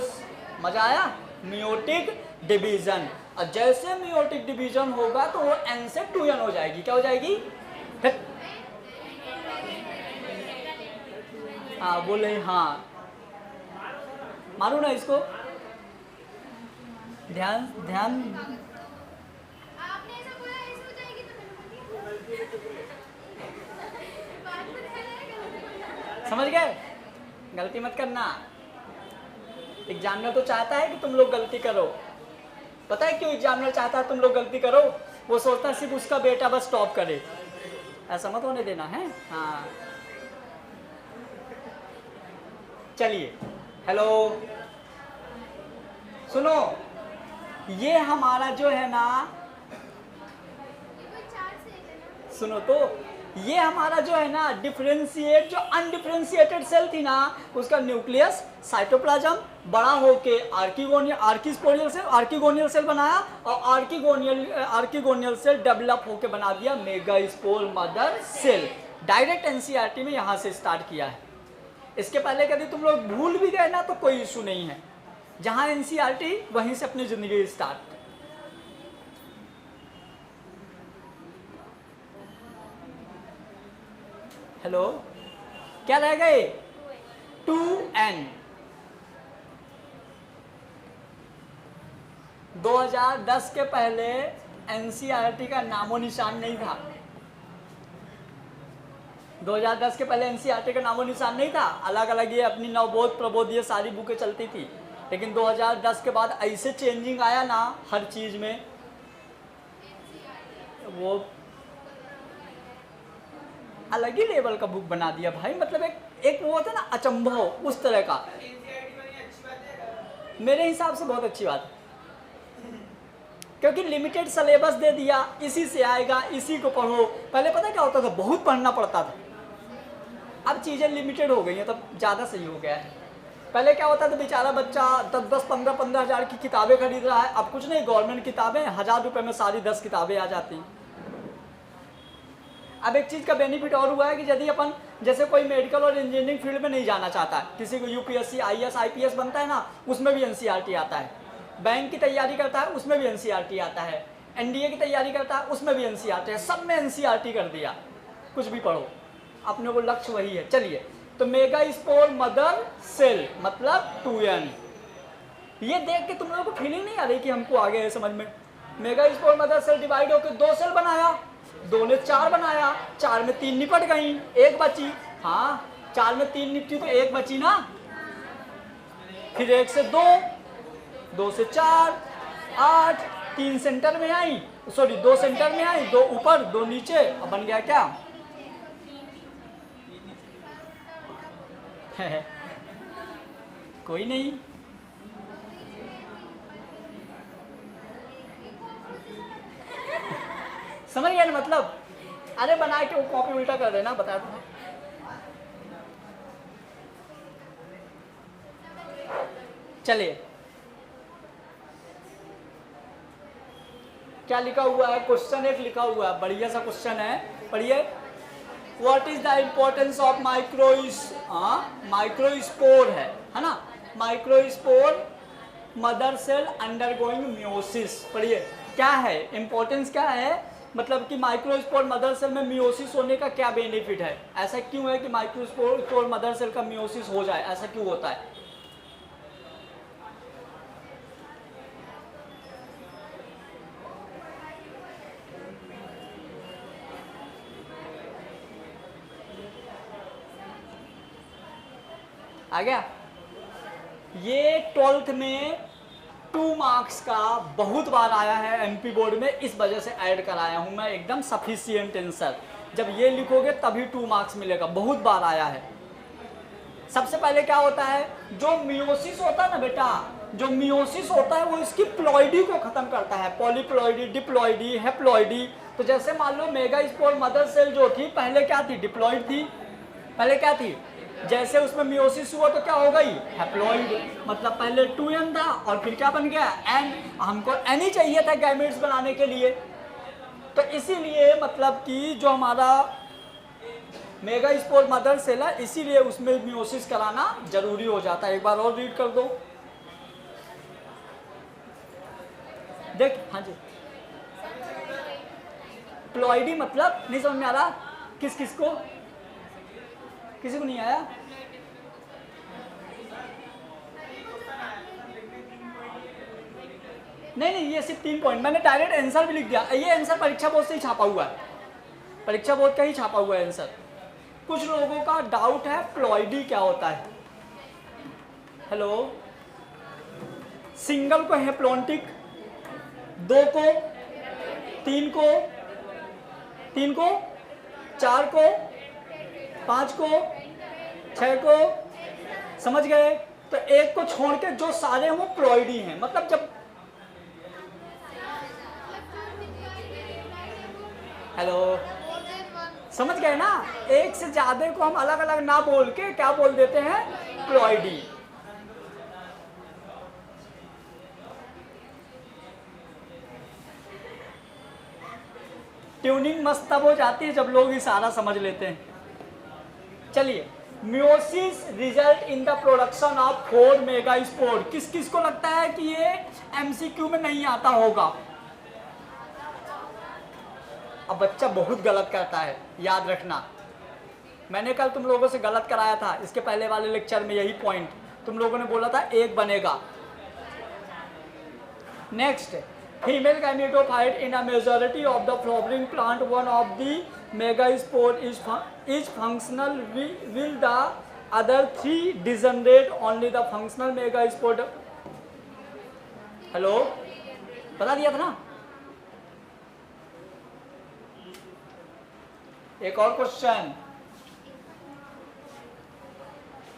मजा आया, मियोटिक डिवीजन। और जैसे मियोटिक डिवीजन होगा तो वो एन से 2n हो जाएगी। क्या हो जाएगी? हाँ बोले, हाँ मारू ना इसको, ध्यान ध्यान। आपने ऐसा बोला ऐसे हो जाएगी तो समझ गए? गलती मत करना। एग्जामिनर तो चाहता है कि तुम लोग गलती करो। पता है क्यों एग्जामिनर चाहता है तुम लोग गलती करो? वो सोचता है सिर्फ उसका बेटा बस टॉप करे। ऐसा मत होने देना है। हाँ चलिए, हेलो सुनो, ये हमारा जो है ना, सुनो तो, ये हमारा जो है ना डिफरेंशिएट, जो अनडिफरेंशिएटेड सेल थी ना, उसका न्यूक्लियस साइटोप्लाज्म बड़ा होके आर्कीगोनियल सेल बनाया, और आर्कीगोनियल सेल डेवलप होके बना दिया megaspore mother cell. Direct NCERT में यहाँ से स्टार्ट किया है। इसके पहले कभी तुम लोग भूल भी गए ना तो कोई इशू नहीं है, जहाँ एनसीईआरटी वहीं से अपनी जिंदगी स्टार्ट। हेलो, क्या रह गए? 2n। 2010 के पहले एनसीईआरटी का नामो निशान नहीं था। 2010 के पहले एनसीईआरटी का नामो निशान नहीं था। अलग अलग ये अपनी नवबोध प्रबोध ये सारी बुकें चलती थी, लेकिन 2010 के बाद ऐसे चेंजिंग आया ना हर चीज़ में, वो अलग ही लेवल का बुक बना दिया भाई। मतलब एक वो होता है ना अचंभव, उस तरह का। मेरे हिसाब से बहुत अच्छी बात है, क्योंकि लिमिटेड सिलेबस दे दिया, इसी से आएगा, इसी को पढ़ो। पहले पता क्या होता था, बहुत पढ़ना पड़ता था। अब चीज़ें लिमिटेड हो गई हैं, तब ज़्यादा सही हो गया है। पहले क्या होता था, बेचारा बच्चा 10-15 हज़ार की किताबें खरीद रहा है। अब कुछ नहीं, गवर्नमेंट किताबें 1000 रुपये में सारी 10 किताबें आ जाती हैं। अब एक चीज़ का बेनिफिट और हुआ है कि यदि अपन, जैसे कोई मेडिकल और इंजीनियरिंग फील्ड में नहीं जाना चाहता, किसी को यूपीएससी आईएएस आईपीएस बनता है ना, उसमें भी एनसीईआरटी आता है। बैंक की तैयारी करता है, उसमें भी एनसीईआरटी आता है। एनडीए की तैयारी करता है, उसमें भी एनसीईआरटी है। सब में एनसीईआरटी कर दिया, कुछ भी पढ़ो, अपने को लक्ष्य वही है। चलिए, तो मेगास्पोर मदर सेल मतलब 2n। ये देख के तुम लोगों को फीलिंग नहीं आ रही कि हमको आ गया है समझ में? Mega spore mother cell divide होकर 2 सेल बनाया, 2 ने 4 बनाया, 4 में 3 निपट गई, 1 बची। हाँ 4 में 3 निपटी तो 1 बची ना। फिर 1 से 2, 2 से 4, 8, 3 सेंटर में आई, सॉरी 2 सेंटर में आई, 2 ऊपर 2 नीचे। अब बन गया क्या? कोई नहीं। समझ गया ना मतलब? अरे बना के वो कॉपी उल्टा कर देना, बता दो। चलिए क्या लिखा हुआ है, क्वेश्चन एक लिखा हुआ है, बढ़िया सा क्वेश्चन है, पढ़िए। What is the importance of microspore है ना? Microspore mother cell undergoing meiosis, पढ़िए क्या है इम्पोर्टेंस, क्या है मतलब कि माइक्रोस्पोर मदर सेल में मियोसिस होने का क्या बेनिफिट है, ऐसा क्यों है कि माइक्रोस्पोर मदर सेल का मियोसिस हो जाए, ऐसा क्यों होता है? आ गया? ये 12th में 2 मार्क्स का बहुत बार आया है एमपी बोर्ड में, इस वजह से ऐड कराया हूं मैं, एकदम सफिशिएंट आंसर। जब ये लिखोगे तभी 2 मार्क्स मिलेगा, बहुत बार आया है। सबसे पहले क्या होता है, जो मियोसिस होता है ना बेटा, जो मियोसिस होता है वो इसकी प्लॉइडी को खत्म करता है, पॉलीप्लॉइडी, डिप्लॉइडी, हेप्लॉइडी। तो जैसे मान लो मेगास्पोर मदर सेल जो थी पहले क्या थी, डिप्लॉइड थी, पहले क्या थी, जैसे उसमें मियोसिस हुआ तो क्या हो गई, हैप्लॉइड, मतलब पहले 2n था और फिर क्या बन गया, n। हमको n ही चाहिए था गैमेट्स बनाने के लिए, तो इसीलिए मतलब कि जो हमारा मेगास्पोर मदर सेल है इसीलिए उसमें मियोसिस कराना जरूरी हो जाता है। एक बार और रीड कर दो, देख। हाँ जी, प्लॉइडी मतलब नहीं समझ में आ रहा, किस को, किसी को नहीं आया? नहीं, ये सिर्फ 3 पॉइंट, मैंने डायरेक्ट आंसर भी लिख दिया। ये आंसर परीक्षा बोर्ड से ही छापा हुआ है, परीक्षा बोर्ड का ही छापा हुआ है आंसर। कुछ लोगों का डाउट है प्लॉइडी क्या होता है। हेलो, सिंगल को हेप्लॉन्टिक, 2 को, 3 को, 4 को, 5 को, 6 को, समझ गए? तो 1 को छोड़ के जो सारे हैं वो प्लॉइडी हैं, मतलब जब, हेलो समझ गए ना? एक से ज्यादा को हम अलग अलग ना बोल के क्या बोल देते हैं, प्लॉइडी। ट्यूनिंग मस्त तब हो जाती है जब लोग इशारा समझ लेते हैं। चलिए, meiosis result in the production of 4 megaspore. किस किस को लगता है कि ये एमसीक्यू में नहीं आता होगा? अब बच्चा बहुत गलत करता है, याद रखना। मैंने कल तुम लोगों से गलत कराया था, इसके पहले वाले लेक्चर में यही पॉइंट तुम लोगों ने बोला था 1 बनेगा। Next, female gametophyte in a majority of the flowering plant, one of the megaspore is functional, will the other 3 degenerate only the functional megaspore. Hello, बता दिया था ना? एक और question,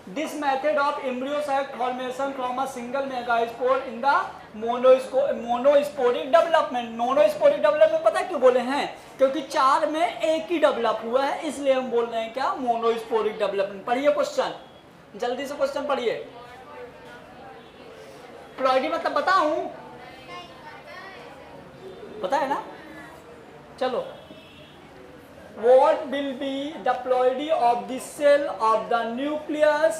this method of embryo sac formation from a single megaspore in the monosporic development. Monosporic development पता है क्यों बोले हैं? क्योंकि 4 में एक ही डेवलप हुआ है, इसलिए हम बोल रहे हैं क्या, मोनोस्पोरिक डेवलपमेंट। पढ़िए क्वेश्चन, जल्दी से क्वेश्चन पढ़िए। प्लॉइडी मतलब बताऊं? पता है ना? चलो, what will be the ploidy of the cell of the nucleus,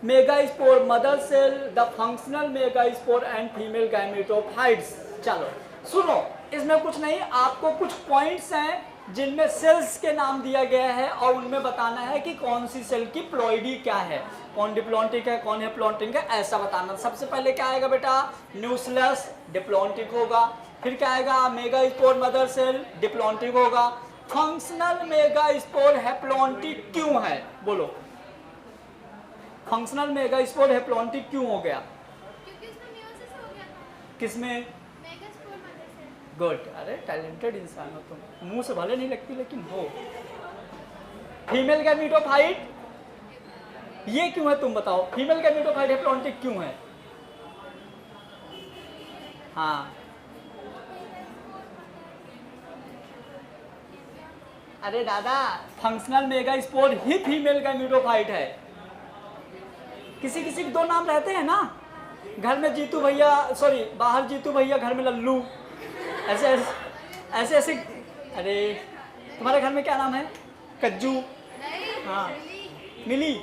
megaspore mother cell, the functional megaspore and female gametophytes। चलो सुनो, इसमें कुछ नहीं, आपको कुछ पॉइंट्स हैं जिनमें सेल्स के नाम दिया गया है और उनमें बताना है कि कौन सी सेल की प्लॉइडी क्या है, कौन डिप्लॉन्टिक है, कौन हैप्लॉन्टिक है, ऐसा बताना। सबसे पहले क्या आएगा बेटा, न्यूक्लियस डिप्लॉन्टिक होगा। फिर क्या आएगा, mega spore mother cell diplontic होगा। फंक्शनल मेगा स्पोर हैप्लॉन्टिक क्यों है, बोलो फंक्शनल मेगा स्पोर हैप्लॉन्टिक क्यों हो गया? क्योंकि उसमें meiosis हो गया था। किसमें? Megaspore mother cell. गुड, अरे टैलेंटेड इंसान हो तुम, मुंह से भले नहीं लगती लेकिन हो। फीमेल गैमेटोफाइट ये क्यों है तुम बताओ, फीमेल गैमेटोफाइट हैप्लॉन्टिक क्यों है? हाँ, अरे दादा फंक्शनल मेगा स्पोर ही फीमेल गैमेटोफाइट है। किसी किसी के दो नाम रहते हैं ना, घर में जीतू भैया, सॉरी बाहर जीतू भैया, घर में लल्लू, ऐसे ऐसे ऐसे। अरे तुम्हारे घर में क्या नाम है? कज्जू। नहीं, हाँ, मिली। मिली,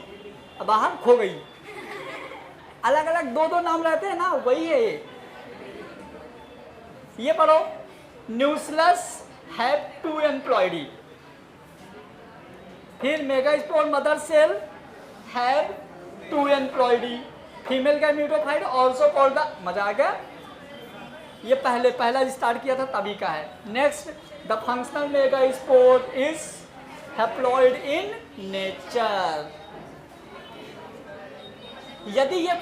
अब बाहर खो गई। अलग अलग दो दो नाम रहते हैं ना, वही है ये पढ़ो, न्यूक्लियस हैव टू एम्प्लॉयडी। फिर megaspore mother cell have two एम्प्लॉयडी। Female gametophyte also called the, मजा आ गया, ये पहला स्टार्ट किया था तभी का है। Next, the functional megaspore is haploid in nature. यदि ये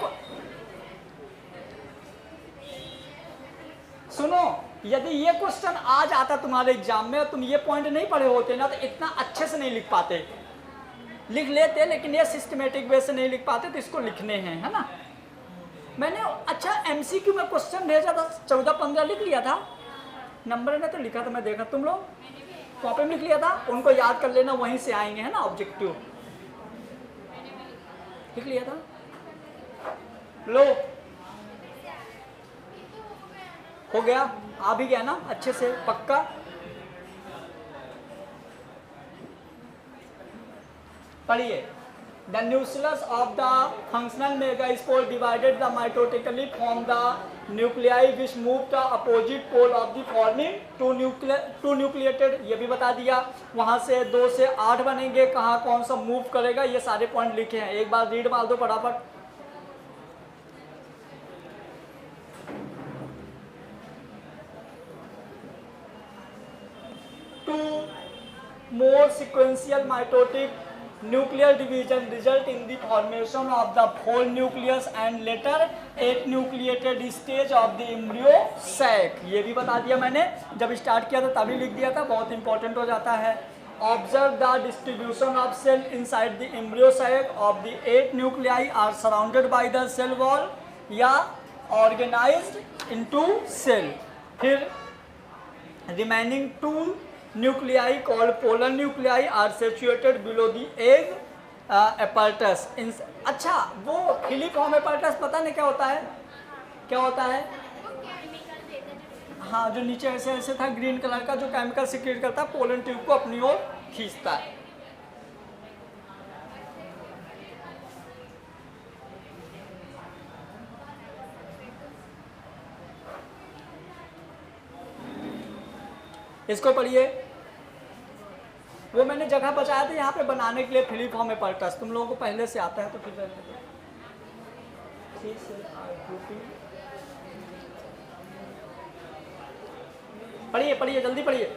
सुनो, यदि ये क्वेश्चन आ जाता तुम्हारे एग्जाम में और तुम ये पॉइंट नहीं पढ़े होते ना, तो इतना अच्छे से नहीं लिख पाते। लिख लेते लेकिन ये सिस्टमेटिक वे से नहीं लिख पाते, तो इसको लिखने हैं, है ना। मैंने अच्छा एमसीक्यू में क्वेश्चन भेजा था, 14-15 लिख लिया था, नंबर ने तो लिखा था, मैं देखा तुम लोग कॉपी में लिख लिया था, उनको याद कर लेना, वहीं से आएंगे, है ना। ऑब्जेक्टिव लिख लिया था, लो हो गया, आ भी गया ना अच्छे से, पक्का। पढ़िए, the nucleus of the functional megaspore divided the mitotically from the nuclei which move the opposite pole of the forming two nucleated. ये भी बता दिया, वहां से 2 से 8 बनेंगे, कहाँ कौन सा मूव करेगा, ये सारे पॉइंट लिखे हैं। एक बार रीड मार दो फटाफट। More sequential mitotic nuclear division result in the formation of the whole nucleus and later 8 nucleated stage of the embryo sac। ये भी बता दिया मैंने, जब स्टार्ट किया था तभी लिख दिया था, बहुत इंपॉर्टेंट हो जाता है। Observe the distribution of cell inside the embryo sac of the 8 nuclei are surrounded by the cell wall या organized into cell। फिर remaining 2 nuclei called polar nuclei are situated below the egg apparatus। अच्छा, वो फिलिफॉर्म apparatus पता नहीं क्या होता है, क्या होता है? वो केमिकल देते हैं। हाँ, जो नीचे ऐसे ऐसे था ग्रीन कलर का, जो केमिकल सिक्रेट करता है, पोलन ट्यूब को अपनी ओर खींचता है। इसको पढ़िए, वो मैंने जगह बचाया था यहाँ पे बनाने के लिए फिलिफॉर्म apparatus, तुम लोगों को पहले से आता है तो फिर पढ़िए पढ़िए जल्दी पढ़िए।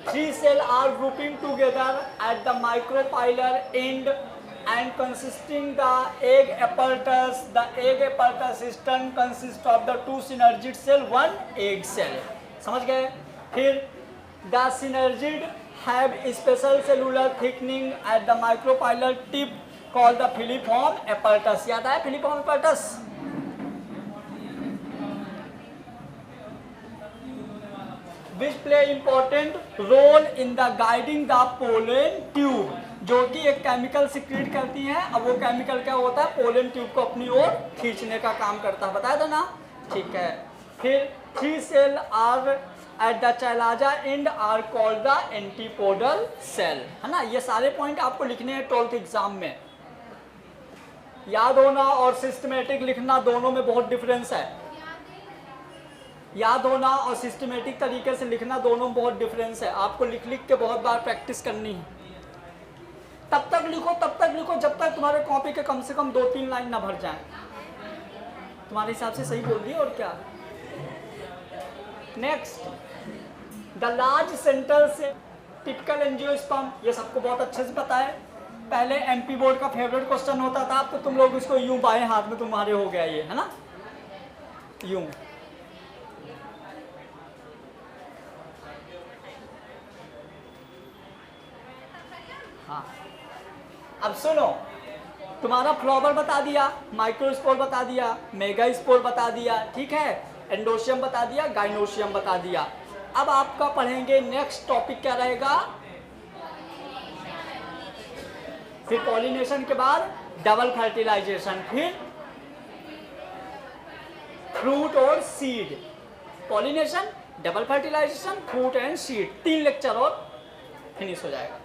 3 cells are grouping together at the micropylar end and consisting the egg apparatus। The egg apparatus system consists of the 2 synergid cell, 1 egg cell। समझ गए? फिर the synergid have special cellular thickening at the micropylar tip called the filiform apparatus। याद है filiform apparatus? Which play important role in the guiding the pollen tube, जो कि एक केमिकल सिक्रीट करती है। अब वो केमिकल क्या होता है, पोलन ट्यूब को अपनी ओर खींचने का काम करता है, बताया था ना। ठीक है, फिर 3 cell are at the chalaza end are called the antipodal cell, है ना। ये सारे पॉइंट आपको लिखने हैं 12th एग्जाम में, याद होना और सिस्टमेटिक लिखना दोनों में बहुत डिफरेंस है। याद होना और सिस्टमेटिक तरीके से लिखना दोनों में बहुत डिफरेंस है। आपको लिख लिख के बहुत बार प्रैक्टिस करनी है। तब तक लिखो जब तक तुम्हारे कॉपी के कम से कम 2-3 लाइन ना भर जाए। तुम्हारे हिसाब से सही बोल दिया और क्या। नेक्स्ट, द लार्ज सेंटर से टिपिकल एंजियोस्पर्म, ये सबको बहुत अच्छे से पता है। पहले एमपी बोर्ड का फेवरेट क्वेश्चन होता था, अब तो तुम लोग इसको यूं बाएं हाथ में तुम्हारे हो गया ये, है ना, यूं। हाँ, अब सुनो, तुम्हारा फ्लावर बता दिया, माइक्रोस्पोर बता दिया, मेगास्पोर बता दिया, ठीक है, एंडोशियम बता दिया, गाइनोशियम बता दिया। अब आपका पढ़ेंगे नेक्स्ट टॉपिक क्या रहेगा, फिर पॉलिनेशन के बाद डबल फर्टिलाइजेशन, फिर फ्रूट और seed. Pollination, double fertilization, fruit and seed, 3 lecture और फिनिश हो जाएगा।